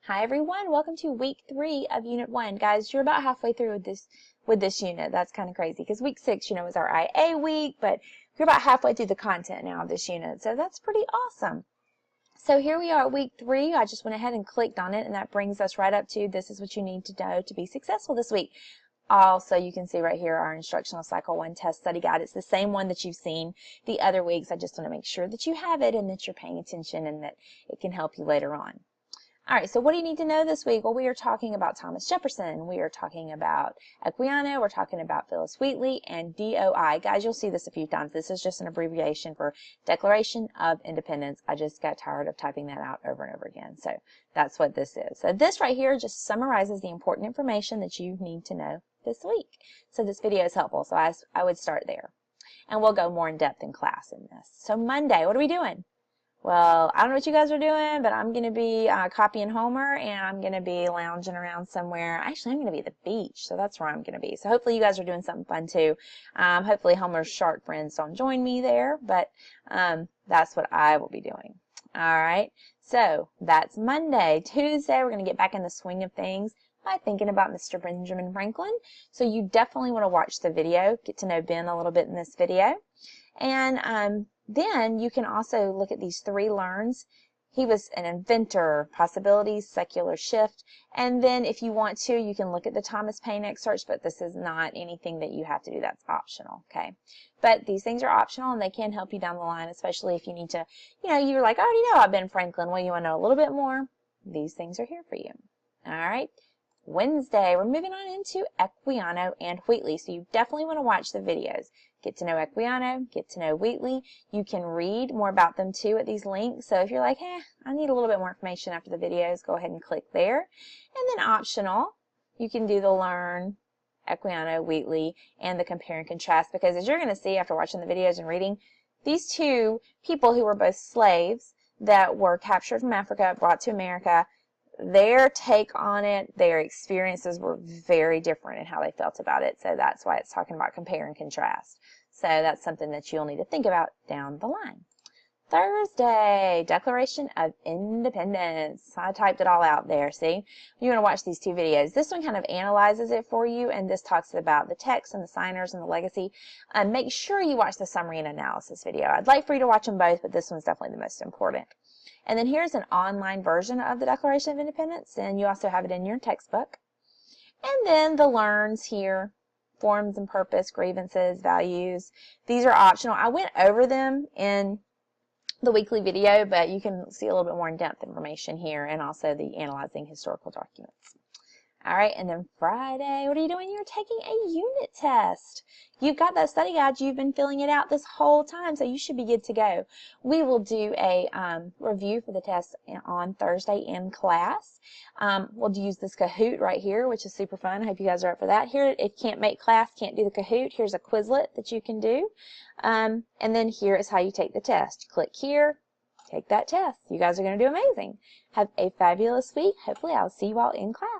Hi everyone, welcome to week 3 of unit 1. Guys, you're about halfway through with this unit. That's kind of crazy because week 6, was our IA week, but you're about halfway through the content now of this unit. So that's pretty awesome. So here we are at week 3. I just went ahead and clicked on it, and that brings us right up to this is what you need to know to be successful this week. Also, you can see right here our instructional cycle 1 test study guide. It's the same one that you've seen the other weeks. I just want to make sure that you have it and that you're paying attention and that it can help you later on. All right, so what do you need to know this week? Well, we are talking about Thomas Jefferson. We are talking about Equiano. We're talking about Phyllis Wheatley and DOI. Guys, you'll see this a few times. This is just an abbreviation for Declaration of Independence. I just got tired of typing that out over and over again. So that's what this is. So this right here just summarizes the important information that you need to know this week. So this video is helpful. So I would start there. And we'll go more in depth in class in this. So Monday, what are we doing? Well, I don't know what you guys are doing, but I'm going to be copying Homer, and I'm going to be lounging around somewhere. Actually, I'm going to be at the beach, so that's where I'm going to be. So hopefully you guys are doing something fun too. Hopefully Homer's shark friends don't join me there, but that's what I will be doing. All right, so that's Monday. Tuesday, we're going to get back in the swing of things by thinking about Mr. Benjamin Franklin. So you definitely want to watch the video, get to know Ben a little bit in this video. And then you can also look at these 3 learns. He was an inventor, possibilities, secular shift. And then if you want to, you can look at the Thomas Paine excerpts, but this is not anything that you have to do. That's optional, okay? But these things are optional, and they can help you down the line, especially if you need to, you're like, I already know I've been Franklin. Well, you want to know a little bit more? These things are here for you. All right? Wednesday, we're moving on into Equiano and Wheatley. So you definitely want to watch the videos. Get to know Equiano, get to know Wheatley. You can read more about them too at these links. So if you're like, I need a little bit more information after the videos, go ahead and click there. And then optional, you can do the learn Equiano, Wheatley, and the compare and contrast, because as you're going to see after watching the videos and reading, these 2 people who were both slaves that were captured from Africa, brought to America, their take on it, their experiences were very different in how they felt about it. So that's why it's talking about compare and contrast. So that's something that you'll need to think about down the line. Thursday, Declaration of Independence. I typed it all out there, see? You're going to watch these 2 videos. This one kind of analyzes it for you, and this talks about the text and the signers and the legacy. Make sure you watch the summary and analysis video. I'd like for you to watch them both, but this one's definitely the most important. And then here's an online version of the Declaration of Independence, and you also have it in your textbook. And then the learns here, forms and purpose, grievances, values. These are optional. I went over them in the weekly video, but you can see a little bit more in-depth information here, and also the analyzing historical documents. All right, and then Friday, what are you doing? You're taking a unit test. You've got that study guide. You've been filling it out this whole time, so you should be good to go. We will do a review for the test on Thursday in class. We'll use this Kahoot right here, which is super fun. I hope you guys are up for that. Here, if you can't make class, can't do the Kahoot, here's a Quizlet that you can do. And then here is how you take the test. Click here, take that test. You guys are going to do amazing. Have a fabulous week. Hopefully, I'll see you all in class.